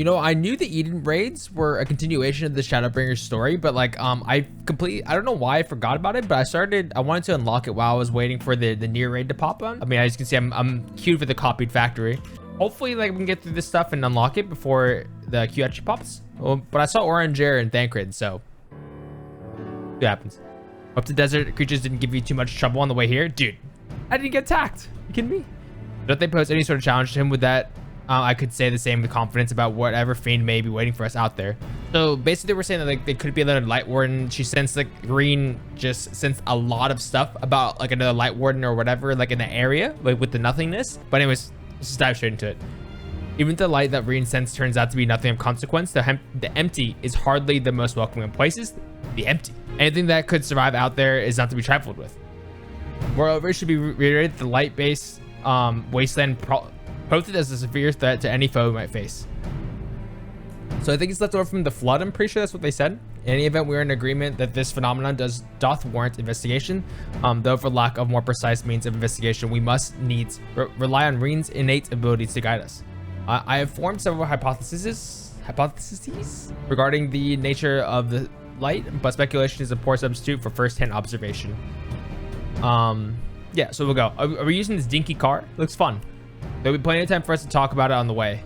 You know, I knew the Eden raids were a continuation of the Shadowbringers story, but like, I don't know why I forgot about it, but I wanted to unlock it while I was waiting for the near raid to pop on. I mean, as you can see, I'm queued for the copied factory. Hopefully, like, we can get through this stuff and unlock it before the queue actually pops. Well, but I saw Orange Air and Thancred, so see what happens. Hope the desert creatures didn't give you too much trouble on the way here. Dude, I didn't get attacked. You kidding me? Don't they pose any sort of challenge to him with that? I could say the same with confidence about whatever fiend may be waiting for us out there. So basically we're saying that like they could be another light warden. She sensed like Ryne just sensed a lot of stuff about like another light warden or whatever, like in the area, like with the nothingness. But anyways, let's just dive straight into it. Even the light that Ryne sensed turns out to be nothing of consequence. The empty is hardly the most welcoming places. The empty. Anything that could survive out there is not to be trifled with. Moreover, it should be reiterated the light-based wasteland posed as a severe threat to any foe we might face. So I think it's left over from the flood. I'm pretty sure that's what they said. In any event, we're in agreement that this phenomenon doth warrant investigation. Though for lack of more precise means of investigation, we must needs rely on Ryne's innate abilities to guide us. I have formed several hypotheses regarding the nature of the light, but speculation is a poor substitute for first-hand observation. Yeah, so we'll go. Are we using this dinky car? Looks fun. There'll be plenty of time for us to talk about it on the way.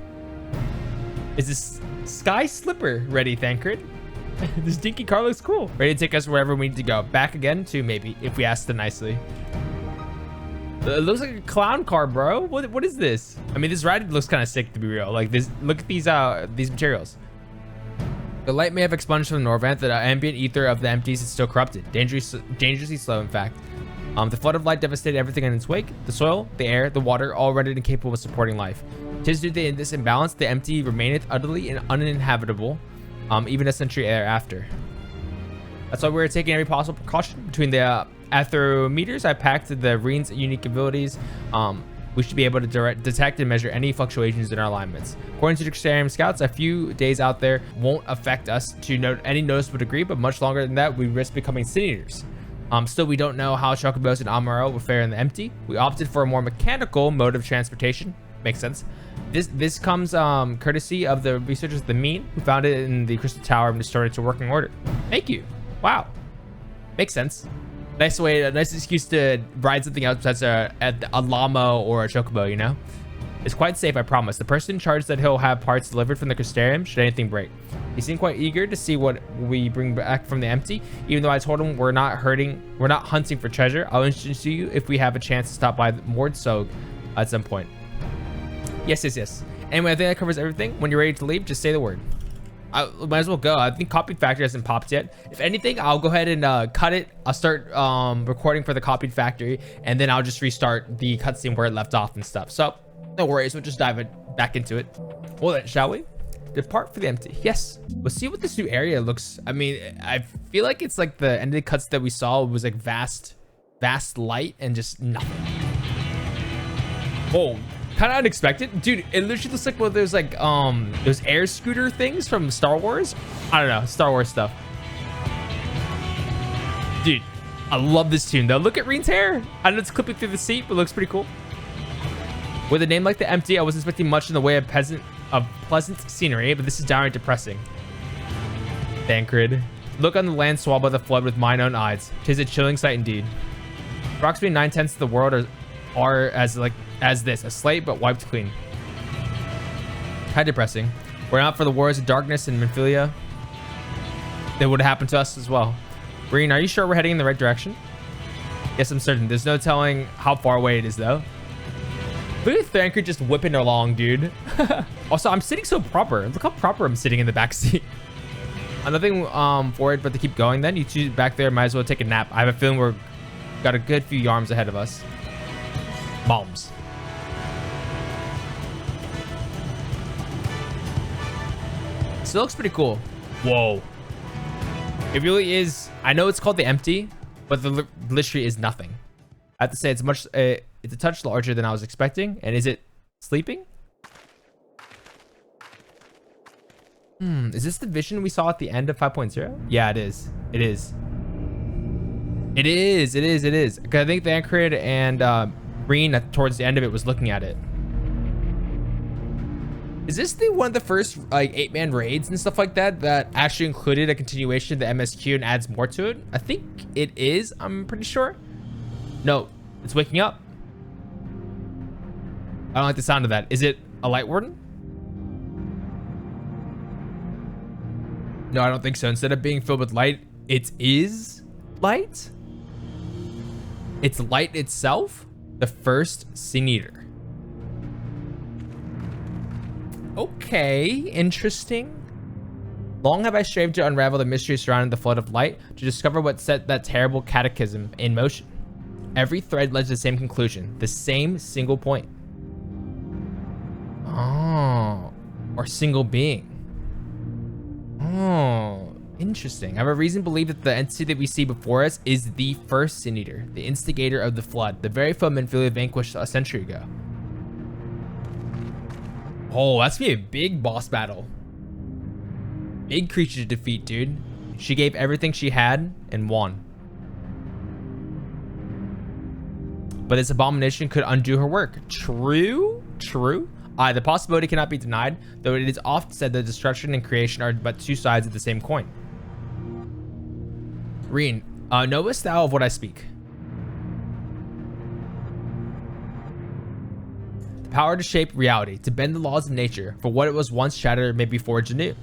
Is this Sky Slipper ready, Thancred? This dinky car looks cool. Ready to take us wherever we need to go. Back again too, maybe, if we ask them nicely. It looks like a clown car, bro. What is this? I mean, this ride looks kind of sick, to be real. Like this, look at these materials. The light may have expunged from Norvrandt. The ambient ether of the empties is still corrupted. Dangerously slow, in fact. The flood of light devastated everything in its wake. The soil, the air, the water, all rendered incapable of supporting life. 'Tis due to this imbalance, the empty remaineth utterly uninhabitable, even a century thereafter. That's why we're taking every possible precaution. Between the atherometers I packed the Ryne's unique abilities, we should be able to detect and measure any fluctuations in our alignments. According to the Crystarium scouts, a few days out there won't affect us to any noticeable degree, but much longer than that, we risk becoming sin eaters. Still, we don't know how Chocobos and Amaro will fare in the empty. We opted for a more mechanical mode of transportation. Makes sense. This comes courtesy of the researchers at the Mean, who found it in the Crystal Tower and restored it to working order. Thank you. Wow. Makes sense. Nice excuse to ride something else besides a llama or a chocobo, you know? It's quite safe, I promise. The person in charge said he'll have parts delivered from the Crystarium should anything break. He seemed quite eager to see what we bring back from the empty, even though I told him we're not hunting for treasure. I'll introduce you if we have a chance to stop by Mordsog at some point. Yes. Anyway, I think that covers everything. When you're ready to leave, just say the word. I might as well go. I think copied factory hasn't popped yet. If anything, I'll go ahead and cut it. I'll start recording for the copied factory, and then I'll just restart the cutscene where it left off and stuff. So no worries, we'll just dive back into it. Well then, shall we? Depart for the empty. Yes. Let's see what this new area looks. I mean, I feel like it's like the end of the cuts that we saw was like vast light and just nothing. Whoa. Kind of unexpected, dude. It literally looks like one of those like those air scooter things from Star Wars. I don't know, Star Wars stuff. Dude, I love this tune though. Look at Ryne's hair. I know it's clipping through the seat, but it looks pretty cool. With a name like the Empty, I wasn't expecting much in the way of pleasant scenery, but this is downright depressing. Thancred, look on the land swallowed by the flood with mine own eyes. 'Tis a chilling sight indeed. Approximately 9/10 of the world are as this, a slate but wiped clean. How depressing. We're out for the wars of darkness in Minfilia. That would happen to us as well. Ryne, are you sure we're heading in the right direction? Yes, I'm certain. There's no telling how far away it is though. Look at Thancred just whipping along, dude. Also, I'm sitting so proper. Look how proper I'm sitting in the back seat. Nothing for it but to keep going then. You two back there might as well take a nap. I have a feeling we're got a good few yards ahead of us. Bombs. Still looks pretty cool. Whoa. It really is. I know it's called the Empty, but the literally is nothing. I have to say it's a touch larger than I was expecting. And is it sleeping? Is this the vision we saw at the end of 5.0? Yeah, it is. It is. It is. Because I think Thancred and Ryne towards the end of it was looking at it. Is this the one of the first like 8-man raids and stuff like that that actually included a continuation of the MSQ and adds more to it? I think it is. I'm pretty sure. No, it's waking up. I don't like the sound of that. Is it a light warden? No, I don't think so. Instead of being filled with light, it is light. It's light itself. The first Sin Eater. Okay, interesting. Long have I strived to unravel the mystery surrounding the flood of light, to discover what set that terrible cataclysm in motion. Every thread led to the same conclusion, the same single point. Oh, or single being. Oh, interesting. I have a reason to believe that the entity that we see before us is the first Sin Eater, the instigator of the flood, the very foeman Philia vanquished a century ago. Oh, that's gonna be a big boss battle. Big creature to defeat, dude. She gave everything she had and won. But this abomination could undo her work. True, true. The possibility cannot be denied, though it is often said that destruction and creation are but two sides of the same coin. Ryne, knowest thou of what I speak? The power to shape reality, to bend the laws of nature, for what it was once shattered may be forged anew.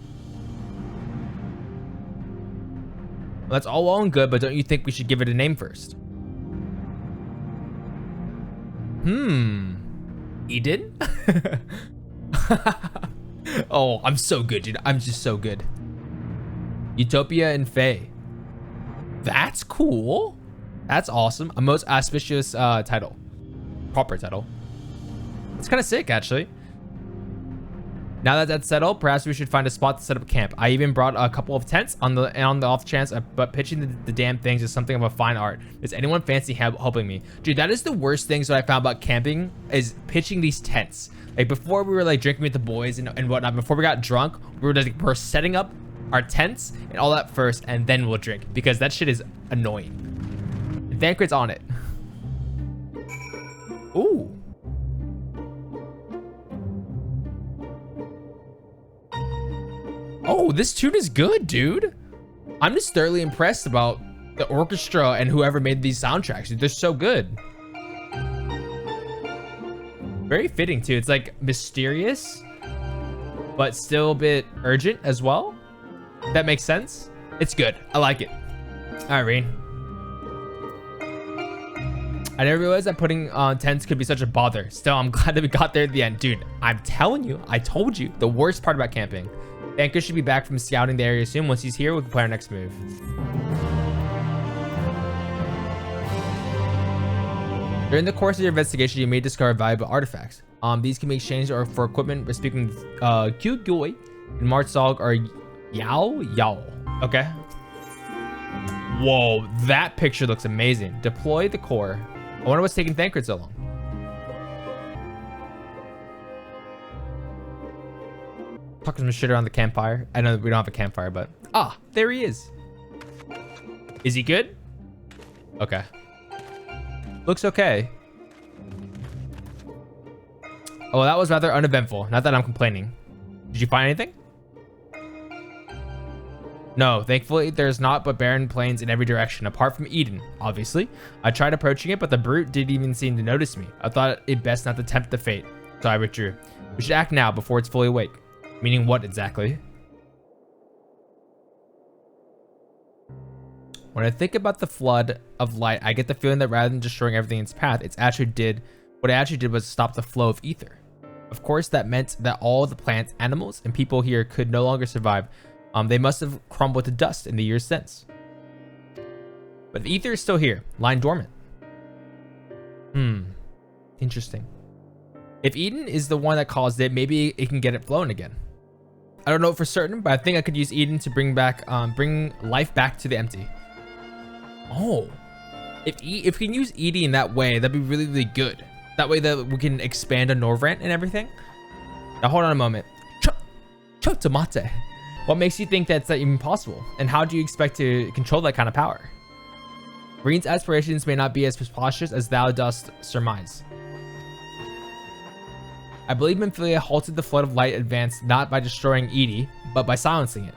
Well, that's all well and good, but don't you think we should give it a name first? Eden? Oh, I'm so good, dude. I'm just so good. Utopia and Fae. That's cool. That's awesome. A most auspicious title. Proper title. It's kind of sick, actually. Now that that's settled, perhaps we should find a spot to set up camp. I even brought a couple of tents on the off chance, but pitching the damn things is something of a fine art. Does anyone fancy helping me? Dude, that is the worst things that I found about camping, is pitching these tents. Like before we were like drinking with the boys and whatnot, before we got drunk, we're setting up our tents and all that first, and then we'll drink, because that shit is annoying. And Thancred's on it. Ooh. Oh, this tune is good, dude. I'm just thoroughly impressed about the orchestra and whoever made these soundtracks. Dude, they're so good. Very fitting, too. It's like mysterious, but still a bit urgent as well. That makes sense. It's good. I like it. All right, Ryne. I never realized that putting on tents could be such a bother. Still, I'm glad that we got there at the end. Dude, I'm telling you, I told you the worst part about camping. Thancred should be back from scouting the area soon. Once he's here, we can play our next move. During the course of your investigation, you may discover valuable artifacts. These can be exchanged or for equipment by speaking Kyugoi and Martzog or Yao. Okay. Whoa, that picture looks amazing. Deploy the core. I wonder what's taking Thancred so long. Talking some shit around the campfire. I know we don't have a campfire, but there he is. Is he good? Okay. Looks okay. Oh, that was rather uneventful. Not that I'm complaining. Did you find anything? No, thankfully there's not but barren plains in every direction, apart from Eden, obviously. I tried approaching it, but the brute didn't even seem to notice me. I thought it best not to tempt the fate, so I withdrew. We should act now before it's fully awake. Meaning what exactly? When I think about the flood of light, I get the feeling that rather than destroying everything in its path, what it actually did was stop the flow of ether. Of course, that meant that all the plants, animals, and people here could no longer survive. They must have crumbled to dust in the years since. But the ether is still here, lying dormant. Interesting. If Eden is the one that caused it, maybe it can get it flowing again. I don't know for certain, but I think I could use Eden to bring life back to the empty. Oh, if we can use Eden in that way, that'd be really, really good. That way that we can expand on Norvrandt and everything. Now hold on a moment. Chotomate. What makes you think that's even possible? And how do you expect to control that kind of power? Ryne's aspirations may not be as preposterous as thou dost surmise. I believe Minfilia halted the flood of light advance not by destroying Edie, but by silencing it.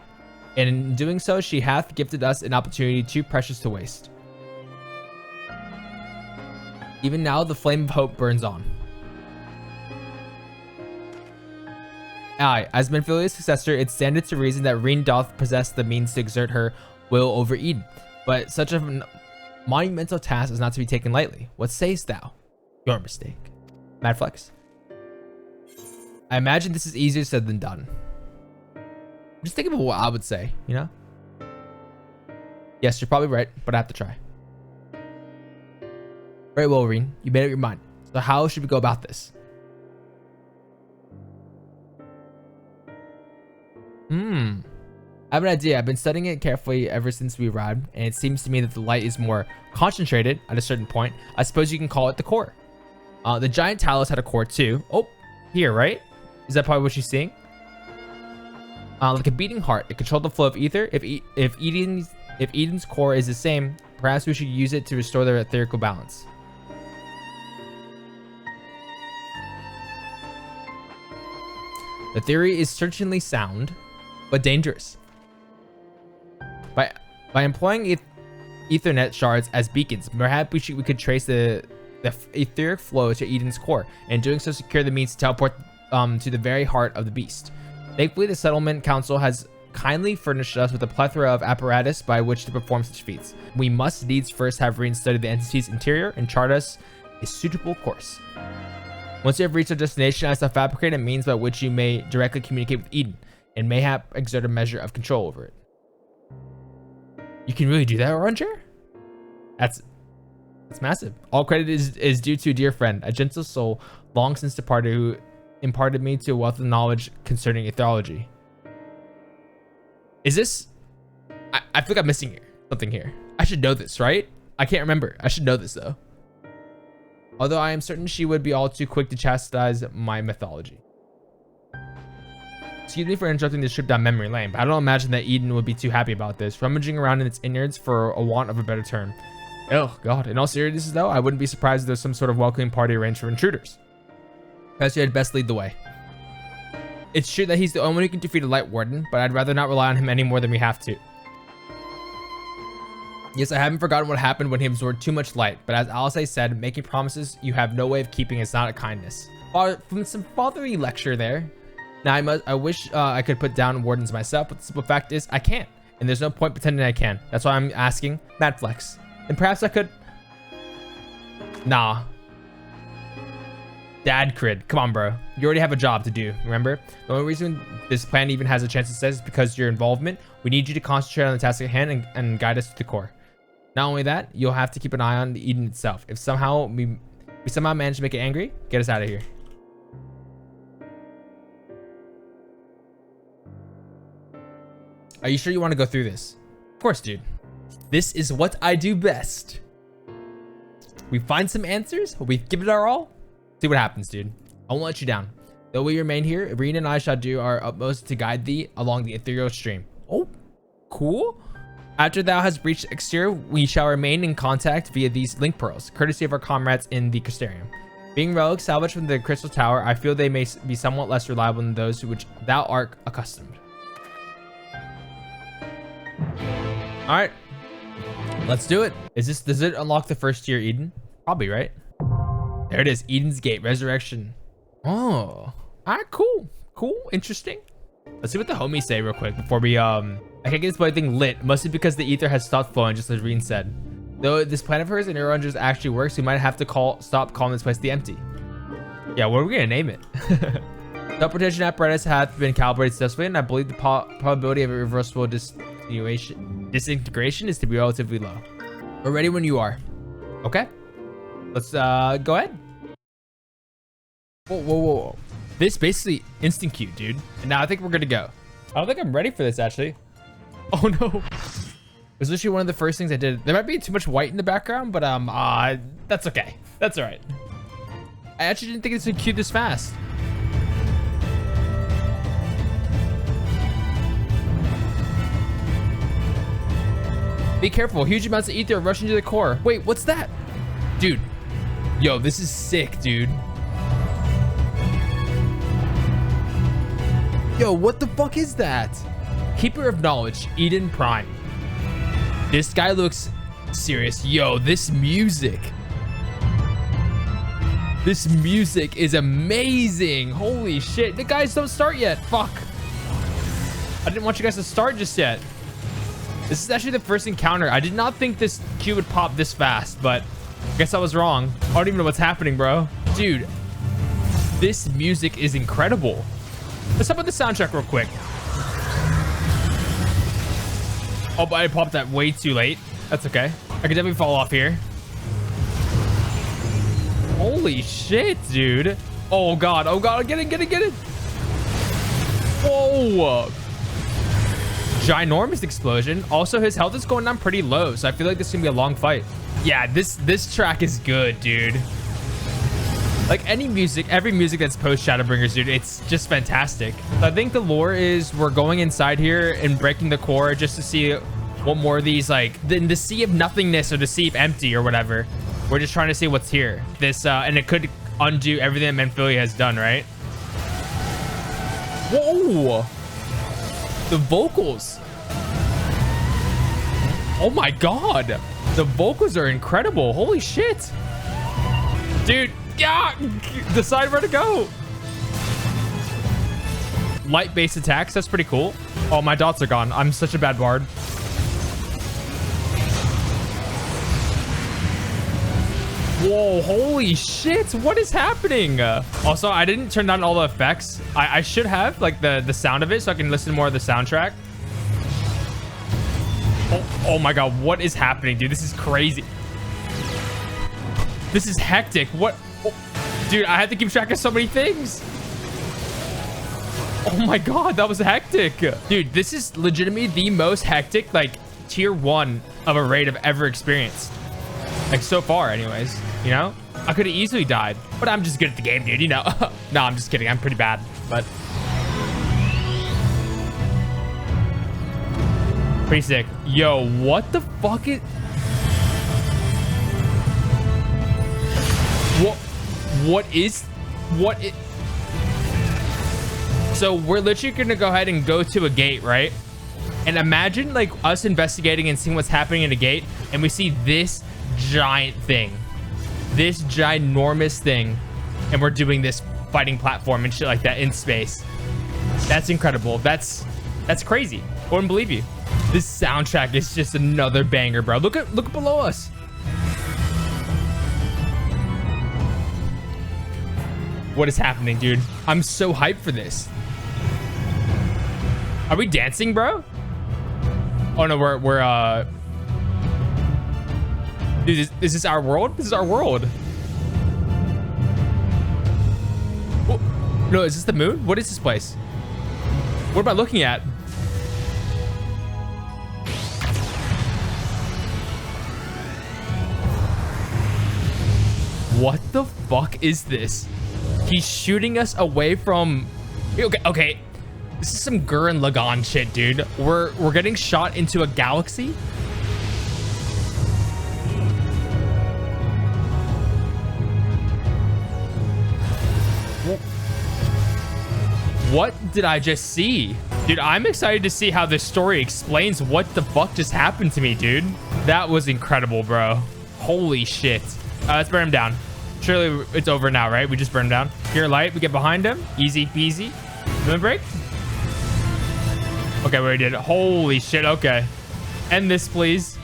And in doing so, she hath gifted us an opportunity too precious to waste. Even now, the flame of hope burns on. Aye, as Minfilia's successor, it standeth to reason that Ryne doth possess the means to exert her will over Eden. But such a monumental task is not to be taken lightly. What sayest thou? Your mistake. Mad Flex. I imagine this is easier said than done. Just think about what I would say, you know? Yes, you're probably right, but I have to try. Very well, Ryne. You made up your mind. So how should we go about this? I have an idea. I've been studying it carefully ever since we arrived, and it seems to me that the light is more concentrated at a certain point. I suppose you can call it the core. The giant Talos had a core too. Oh, here, right? Is that probably what she's seeing? Like a beating heart, it controlled the flow of ether. If Eden's core is the same, perhaps we should use it to restore their etherical balance. The theory is certainly sound, but dangerous. By employing Ethernet shards as beacons, perhaps we could trace the etheric flow to Eden's core, and doing so secure the means to teleport to the very heart of the beast. Thankfully, the Settlement Council has kindly furnished us with a plethora of apparatus by which to perform such feats. We must needs first have Ryne study the entity's interior and chart us a suitable course. Once you have reached our destination, I shall fabricate a means by which you may directly communicate with Eden, and mayhap exert a measure of control over it. You can really do that, Ranger? That's massive. All credit is due to a dear friend, a gentle soul long since departed, who imparted me to a wealth of knowledge concerning ethology. Is this... I feel like I'm missing something here. I should know this, right? I can't remember. I should know this, though. Although I am certain she would be all too quick to chastise my mythology. Excuse me for interrupting this trip down memory lane, but I don't imagine that Eden would be too happy about this, rummaging around in its innards for a want of a better term. Oh, God. In all seriousness, though, I wouldn't be surprised if there's some sort of welcoming party arranged for intruders. Perhaps you had best lead the way. It's true that he's the only one who can defeat a Light Warden, but I'd rather not rely on him any more than we have to. Yes, I haven't forgotten what happened when he absorbed too much light, but as Alice said, making promises you have no way of keeping is not a kindness. From some fatherly lecture there. Now, I wish I could put down wardens myself, but the simple fact is I can't, and there's no point pretending I can. That's why I'm asking Mad Flex. And perhaps I could... Nah. Thancred, come on, bro. You already have a job to do, remember? The only reason this plan even has a chance to success is because of your involvement. We need you to concentrate on the task at hand and guide us to the core. Not only that, you'll have to keep an eye on the Eden itself. If somehow we somehow manage to make it angry, get us out of here. Are you sure you want to go through this? Of course, dude. This is what I do best. We find some answers, we give it our all. See what happens, dude. I won't let you down. Though we remain here, Ryne and I shall do our utmost to guide thee along the ethereal stream. Oh, cool. After thou hast reached exterior, we shall remain in contact via these link pearls, courtesy of our comrades in the Crystarium. Being relics salvaged from the Crystal Tower, I feel they may be somewhat less reliable than those to which thou art accustomed. All right, let's do it. Does it unlock the first tier Eden? Probably, right? There it is, Eden's Gate, Resurrection. Oh, all right, cool, interesting. Let's see what the homies say real quick before we I can't get this bloody thing lit, mostly because the ether has stopped flowing, just as Ryne said. Though this plan of hers and Neurongers actually works, we might have to stop calling this place the Empty. Yeah, what are we gonna name it? The protection apparatus hath been calibrated successfully, and I believe the probability of irreversible disintegration is to be relatively low. We're ready when you are. Okay, let's go ahead. Whoa. This basically instant queue, dude. And now I think we're good to go. I don't think I'm ready for this, actually. Oh no. It was literally one of the first things I did. There might be too much white in the background, but that's okay. That's all right. I actually didn't think it's gonna queue this fast. Be careful, huge amounts of ether are rushing to the core. Wait, what's that? Dude, yo, this is sick, dude. Yo, what the fuck is that? Keeper of Knowledge, Eden Prime. This guy looks serious. Yo, this music. This music is amazing. Holy shit. The guys don't start yet. Fuck. I didn't want you guys to start just yet. This is actually the first encounter. I did not think this queue would pop this fast, but I guess I was wrong. I don't even know what's happening, bro. Dude, this music is incredible. Let's talk about the soundtrack real quick. Oh, but I popped that way too late. That's okay. I could definitely fall off here. Holy shit, dude. Oh, God. Oh, God. Get it. Whoa. Ginormous explosion. Also, his health is going down pretty low, so I feel like this is gonna be a long fight. Yeah, this track is good, dude. Like every music that's post Shadowbringers, dude, it's just fantastic. I think the lore is we're going inside here and breaking the core just to see what more of these, like the sea of nothingness or the sea of empty or whatever. We're just trying to see what's here. This and it could undo everything that Manphilia has done, right? Whoa! The vocals. Oh my God. The vocals are incredible. Holy shit. Dude, yeah, decide where to go. Light base attacks. That's pretty cool. Oh, my dots are gone. I'm such a bad bard. Whoa, holy shit. What is happening? Also, I didn't turn down all the effects. I should have, like, the sound of it so I can listen more of the soundtrack. Oh my God, what is happening, dude? This is crazy. This is hectic. What? Oh, dude, I had to keep track of so many things. Oh my God, that was hectic. Dude, this is legitimately the most hectic, like, tier 1 of a raid I've ever experienced. Like, so far, anyways. You know? I could have easily died, but I'm just good at the game, dude, you know? No, I'm just kidding. I'm pretty bad, but... pretty sick. Yo, what the fuck is... What is... So, we're literally gonna go ahead and go to a gate, right? And imagine, like, us investigating and seeing what's happening in a gate, and we see this giant thing. This ginormous thing, and we're doing this fighting platform and shit like that in space. That's incredible. That's crazy. I wouldn't believe you. This soundtrack is just another banger, bro. Look below us. What is happening, dude? I'm so hyped for this. Are we dancing, bro? Oh no, we're dude, is this our world? This is our world. Oh, no, is this the moon? What is this place? What am I looking at? What the fuck is this? He's shooting us away from... Okay. This is some Gurren Lagann shit, dude. We're getting shot into a galaxy. What did I just see? Dude, I'm excited to see how this story explains what the fuck just happened to me, dude. That was incredible, bro. Holy shit. Let's burn him down. Surely it's over now, right? We just burn him down. Here, light. We get behind him. Easy peasy. Limit break. Okay, we already did it. Holy shit. Okay. End this, please.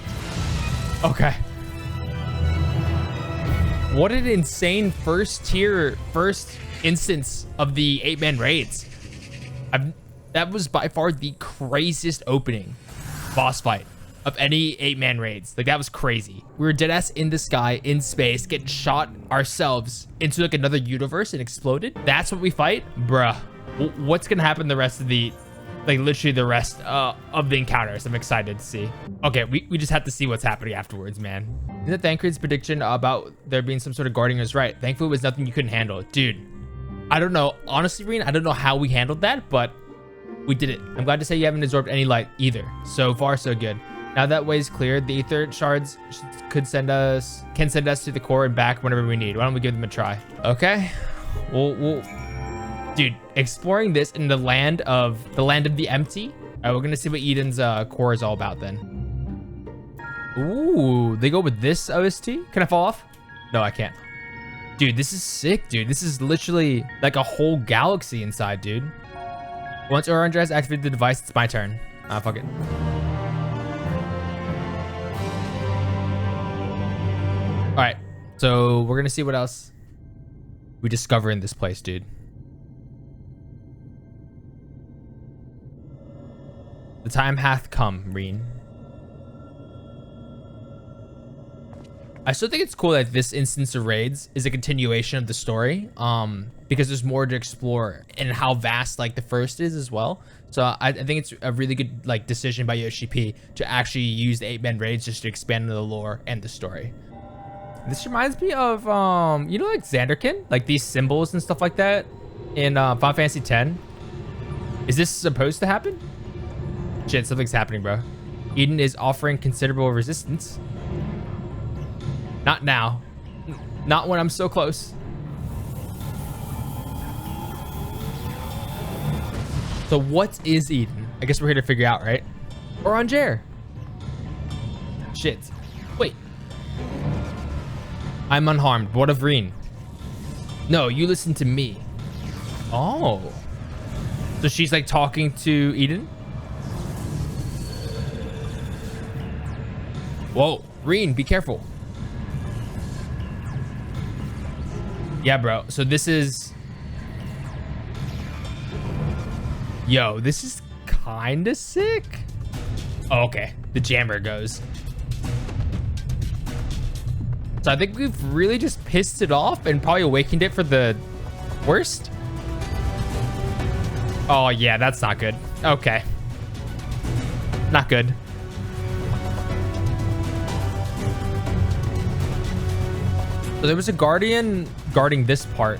Okay. What an insane first instance of the 8-man raids. That was by far the craziest opening boss fight of any 8-man raids. Like, that was crazy. We were dead ass in the sky, in space, getting shot ourselves into like another universe and exploded. That's what we fight? Bruh. What's gonna happen the rest of the, like, literally the rest of the encounters? I'm excited to see. Okay, we just have to see what's happening afterwards, man. Isn't Thancred's prediction about there being some sort of guarding was right? Thankfully, it was nothing you couldn't handle. Dude, I don't know. Honestly, Ryne, I don't know how we handled that, but we did it. I'm glad to say you haven't absorbed any light either. So far, so good. Now that way is cleared, the ether shards can send us to the core and back whenever we need. Why don't we give them a try? Okay. We'll Dude, exploring this in the land of the empty. All right, we're gonna see what Eden's core is all about then. Ooh, they go with this OST. Can I fall off? No, I can't. Dude, this is sick, dude. This is literally like a whole galaxy inside, dude. Once Orange has activated the device, it's my turn. Ah, fuck it. All right, so we're gonna see what else we discover in this place, dude. The time hath come, Ryne. I still think it's cool that this instance of raids is a continuation of the story, because there's more to explore and how vast like the first is as well. So I think it's a really good like decision by Yoshi P to actually use the 8-man raids just to expand the lore and the story. This reminds me of you know, like Xanderkin, like these symbols and stuff like that in Final Fantasy X. Is this supposed to happen? Shit, something's happening, bro. Eden is offering considerable resistance. Not now. Not when I'm so close. So what is Eden? I guess we're here to figure out, right? Oranger. Shit. Wait. I'm unharmed. What of Ryne? No, you listen to me. Oh. So she's like talking to Eden? Whoa. Ryne, be careful. Yeah, bro. So this is... Yo, this is kind of sick. Oh, okay. The jammer goes. So I think we've really just pissed it off and probably awakened it for the worst. Oh, yeah. That's not good. Okay. Not good. So there was a guardian guarding this part.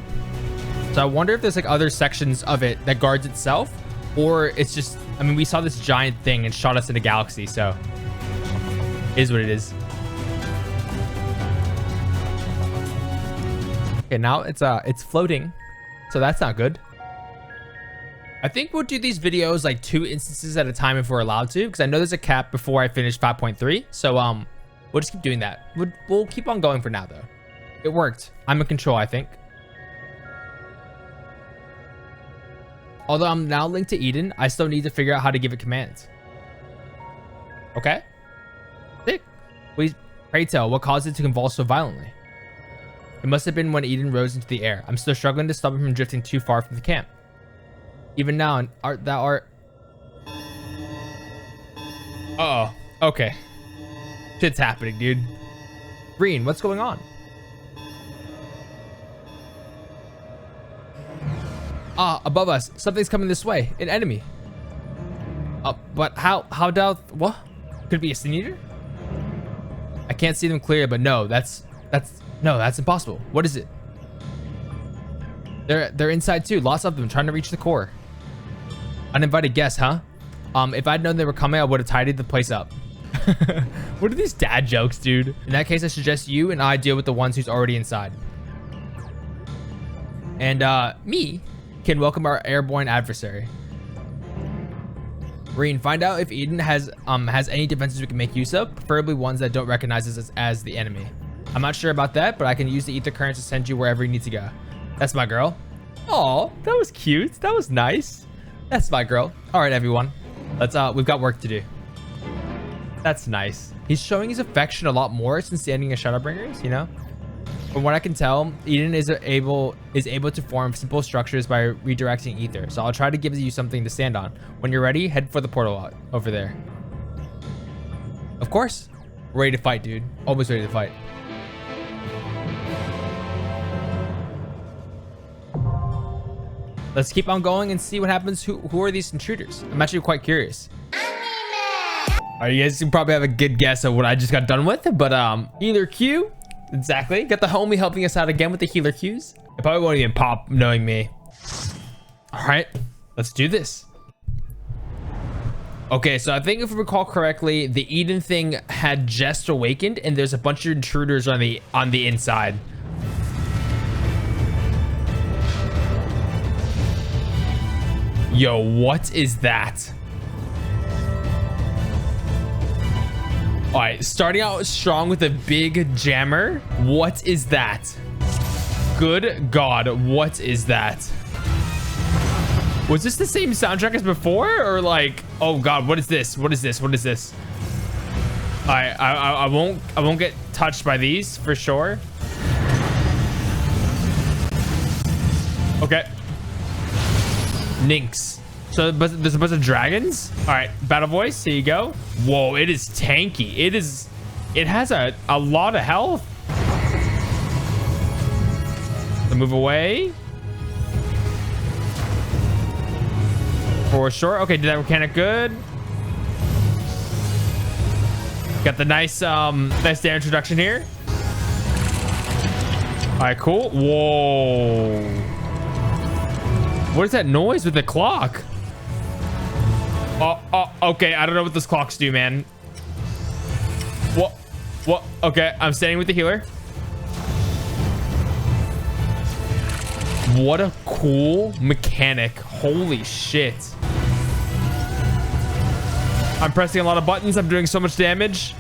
So I wonder if there's like other sections of it that guards itself, or it's just, I mean, we saw this giant thing and shot us in a galaxy, so it is what it is. Okay, now it's floating, so that's not good. I think we'll do these videos like 2 instances at a time if we're allowed to, because I know there's a cap before I finish 5.3. So we'll just keep doing that. We'll keep on going for now though. It worked. I'm in control, I think. Although I'm now linked to Eden, I still need to figure out how to give it commands. Okay. Sick. Please, pray tell, what caused it to convulse so violently? It must have been when Eden rose into the air. I'm still struggling to stop him from drifting too far from the camp. Even now, Uh-oh. Okay. Shit's happening, dude. Ryne, what's going on? Above us. Something's coming this way. An enemy. But how what? Could it be a sin eater? I can't see them clear, but no, that's impossible. What is it? They're inside too. Lots of them trying to reach the core. Uninvited guests, huh? If I'd known they were coming, I would have tidied the place up. What are these dad jokes, dude? In that case, I suggest you and I deal with the ones who's already inside. And me can welcome our airborne adversary. Ryne, find out if Eden has any defenses we can make use of, preferably ones that don't recognize us as the enemy. I'm not sure about that, but I can use the ether currents to send you wherever you need to go. That's my girl. Oh, that was cute. That was nice. That's my girl. All right, everyone. Let's we've got work to do. That's nice. He's showing his affection a lot more since the ending of Shadowbringers, you know? From what I can tell, Eden is able to form simple structures by redirecting ether. So I'll try to give you something to stand on. When you're ready, head for the portal over there. Of course. Ready to fight, dude. Almost ready to fight. Let's keep on going and see what happens. Who are these intruders? I'm actually quite curious. All right, you guys can probably have a good guess of what I just got done with, but healer Q. Exactly. Got the homie helping us out again with the healer Qs. It probably won't even pop knowing me. All right, let's do this. Okay, so I think if I recall correctly, the Eden thing had just awakened and there's a bunch of intruders on the Yo, what is that? All right, starting out strong with a big jammer. What is that? Good God, what is that? Was this the same soundtrack as before, or like, oh God, what is this? What is this? What is this? All right, I won't get touched by these for sure. Okay. Nynx. So there's a bunch of dragons. All right, battle voice. Here you go. Whoa, it is tanky. It has a lot of health. So move away. For sure. Okay, did that mechanic good. Got the nice nice damage reduction here. All right, cool. Whoa. What is that noise with the clock? Oh, okay. I don't know what those clocks do, man. What? Okay, I'm standing with the healer. What a cool mechanic. Holy shit. I'm pressing a lot of buttons. I'm doing so much damage.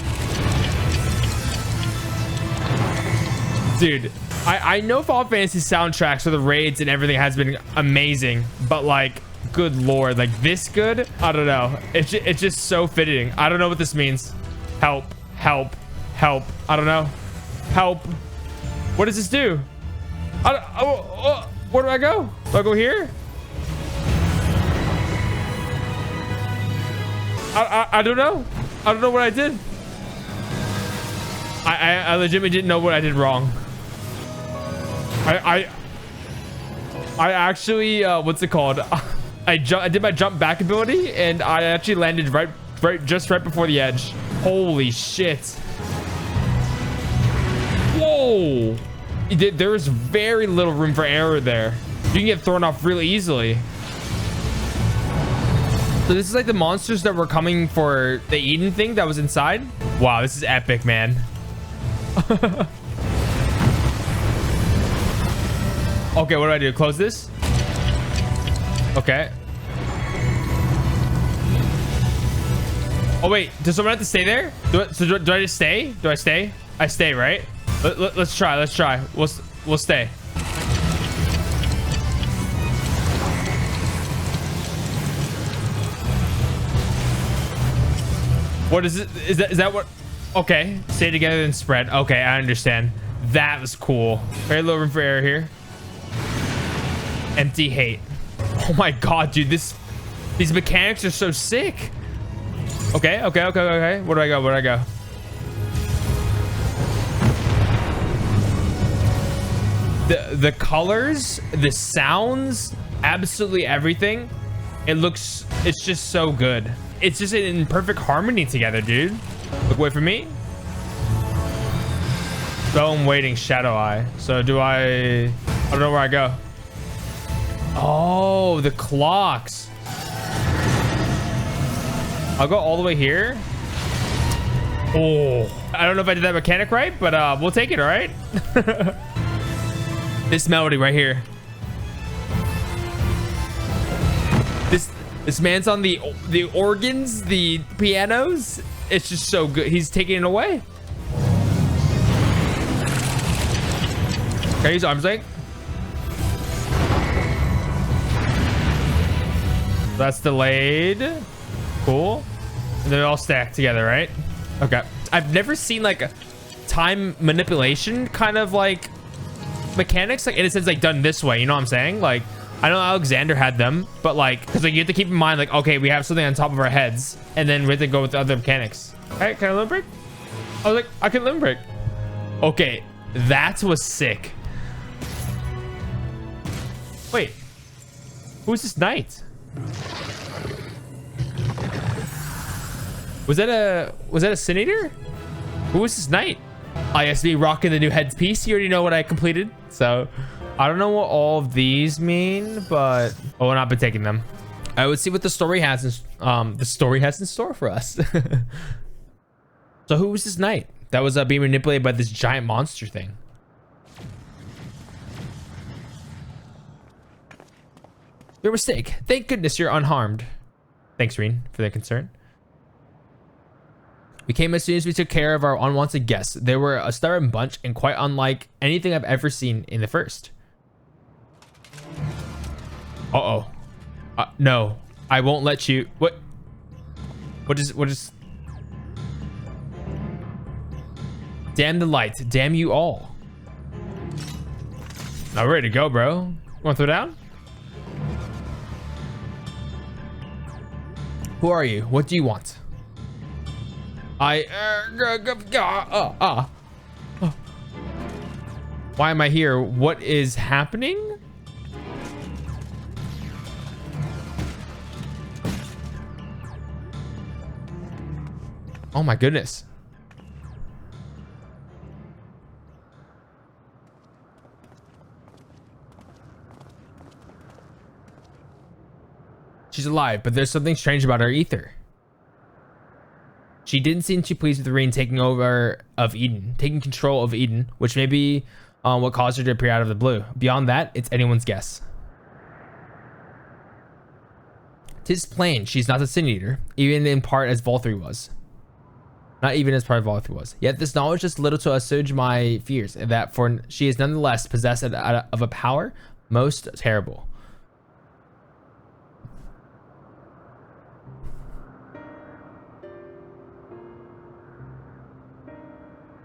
Dude, I know Final Fantasy soundtracks for the raids and everything has been amazing, but like, good Lord, like this good? I don't know. It's just so fitting. I don't know what this means. Help, help, help. I don't know. Help. What does this do? Where do I go? Do I go here? I don't know. I don't know what I did. I legitimately didn't know what I did wrong. I actually what's it called? I did my jump back ability and I actually landed just right before the edge. Holy shit. Whoa. There is very little room for error there. You can get thrown off really easily. So this is like the monsters that were coming for the Eden thing that was inside. Wow, this is epic, man. Okay, what do I do? Close this? Okay. Oh, wait. Does someone have to stay there? Do I just stay? Do I stay? I stay, right? Let's try. Let's try. We'll stay. What is it? Is that what? Okay. Stay together and spread. Okay, I understand. That was cool. Very low room for error here. Empty hate. Oh my God, dude. These mechanics are so sick. Okay. Where do I go? The colors, the sounds, absolutely everything. It's just so good. It's just in perfect harmony together, dude. Look away from me. Stone waiting, shadow eye. So I don't know where I go. Oh, the clocks. I'll go all the way here. Oh, I don't know if I did that mechanic right, but we'll take it, all right? This melody right here. This man's on the organs, the pianos. It's just so good. He's taking it away. Okay, he's arms length. That's delayed. Cool. And they're all stacked together, right? Okay. I've never seen like a time manipulation kind of like mechanics, like in a sense, like done this way. You know what I'm saying? Like, I know Alexander had them, but like, because like you have to keep in mind, like, okay, we have something on top of our heads, and then we have to go with the other mechanics. All right, can I limb break? I was like, I can limb break. Okay, that was sick. Wait, who's this knight? Was that a Sin Eater? Who was this knight? I guess me rocking the new headpiece. You already know what I completed, so I don't know what all of these mean, but we'll not be taking them. I would see what the story has in store for us. So who was this knight that was being manipulated by this giant monster thing? Your mistake. Thank goodness you're unharmed. Thanks, Ryne, for the concern. We came as soon as we took care of our unwanted guests. They were a stubborn bunch and quite unlike anything I've ever seen in the first. Uh-oh. No, I won't let you. What is? Damn the light. Damn you all. Now we're ready to go, bro. Want to throw down? Who are you? What do you want? Why am I here? What is happening? Oh my goodness. She's alive, but there's something strange about her ether. She didn't seem too pleased with Ryne taking control of Eden, which may be what caused her to appear out of the blue. Beyond that, it's anyone's guess. 'Tis plain she's not the Sin Eater, even in part as Volthree was. Not even as part of Volthree was. Yet this knowledge does little to assuage my fears, that for she is nonetheless possessed of a power most terrible.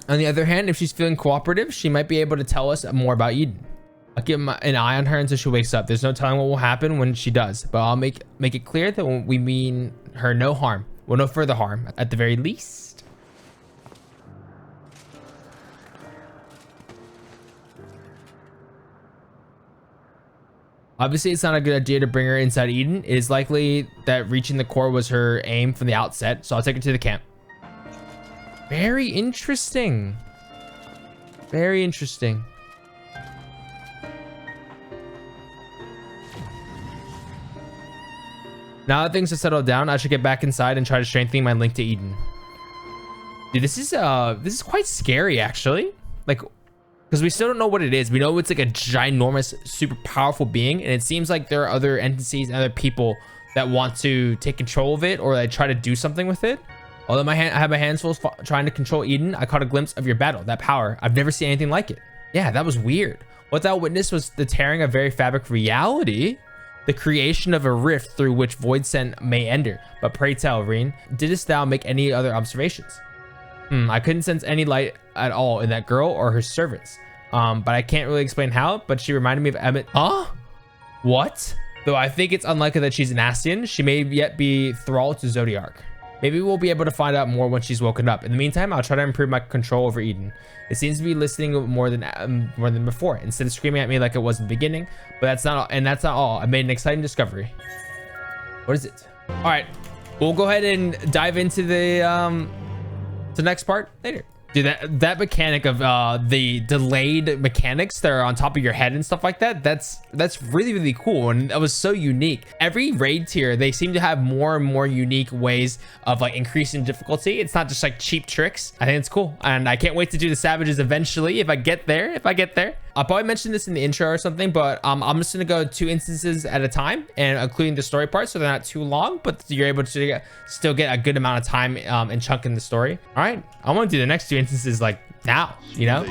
On the other hand, if she's feeling cooperative, she might be able to tell us more about Eden. I'll keep an eye on her until she wakes up. There's no telling what will happen when she does, but I'll make it clear that we mean her no harm. Well, no further harm, at the very least. Obviously, it's not a good idea to bring her inside Eden. It is likely that reaching the core was her aim from the outset, so I'll take her to the camp. Very interesting. Very interesting. Now that things have settled down, I should get back inside and try to strengthen my link to Eden. Dude, this is quite scary, actually. Like, because we still don't know what it is. We know it's like a ginormous, super powerful being, and it seems like there are other entities and other people that want to take control of it or like try to do something with it. Although I have my hands full trying to control Eden, I caught a glimpse of your battle, that power. I've never seen anything like it. Yeah, that was weird. What thou witnessed was the tearing of very fabric of reality, the creation of a rift through which Voidsent may enter. But pray tell, Ryne, didst thou make any other observations? I couldn't sense any light at all in that girl or her servants. But I can't really explain how, but she reminded me of Emmett. Huh? What? Though I think it's unlikely that she's an Ascian, she may yet be thrall to Zodiark. Maybe we'll be able to find out more when she's woken up. In the meantime, I'll try to improve my control over Eden. It seems to be listening more than before, instead of screaming at me like it was in the beginning. But that's not all, and that's not all. I made an exciting discovery. What is it? All right, we'll go ahead and dive into the next part later. Dude, that mechanic of the delayed mechanics that are on top of your head and stuff like that, that's really, really cool. And that was so unique. Every raid tier, they seem to have more and more unique ways of like increasing difficulty. It's not just like cheap tricks. I think it's cool. And I can't wait to do the savages eventually if I get there. I'll probably mention this in the intro or something, but I'm just gonna go 2 instances at a time and including the story part, so they're not too long, but you're able to still get a good amount of time and chunk in the story. All right, I want to do the next 2 instances like now, you know?